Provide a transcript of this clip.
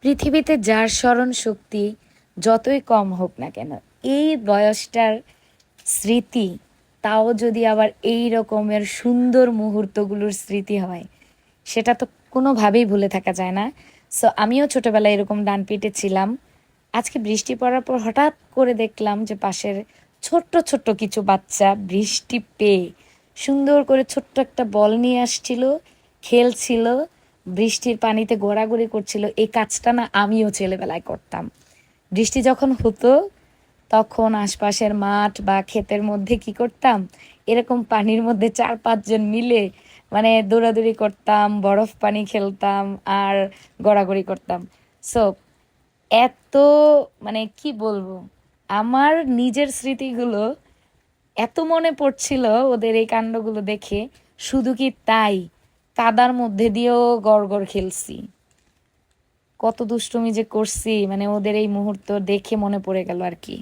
পৃথিবীতে যার স্মরণ শক্তি যতই কম হোক না কেন, এই বয়সটার স্মৃতি, তাও যদি আবার এই রকমের সুন্দর মুহূর্তগুলোর স্মৃতি হয়, সেটা তো কোনোভাবেই ভুলে থাকা যায় না। সো আমিও ছোটবেলায় এরকম ডান পিটে ছিলাম। আজকে বৃষ্টি পড়ার পর হঠাৎ করে দেখলাম যে পাশের ছোট্ট ছোট্ট কিছু বাচ্চা বৃষ্টি পেয়ে সুন্দর করে ছোট্ট একটা বল নিয়ে আসছিল, খেলছিল, বৃষ্টির পানিতে গড়াগড়ি করছিল। এই কাজটা না আমিও ছেলেবেলায় করতাম। বৃষ্টি যখন হতো তখন আশপাশের মাঠ বা ক্ষেতের মধ্যে কি করতাম, এরকম পানির মধ্যে 4-5 জন মিলে মানে দৌড়াদৌড়ি করতাম, বরফ পানি খেলতাম আর গড়াগড়ি করতাম। সো এত মানে কি বলবো, আমার নিজের স্মৃতিগুলো এত মনে পড়ছিল ওদের এই কাণ্ডগুলো দেখে। শুধু কি তাই, কাদার মধ্যে দিয়েও গড় গড় খেলছি, কত দুষ্টুমি যে করছি, মানে ওদের এই মুহূর্ত দেখে মনে পড়ে গেল আর কি।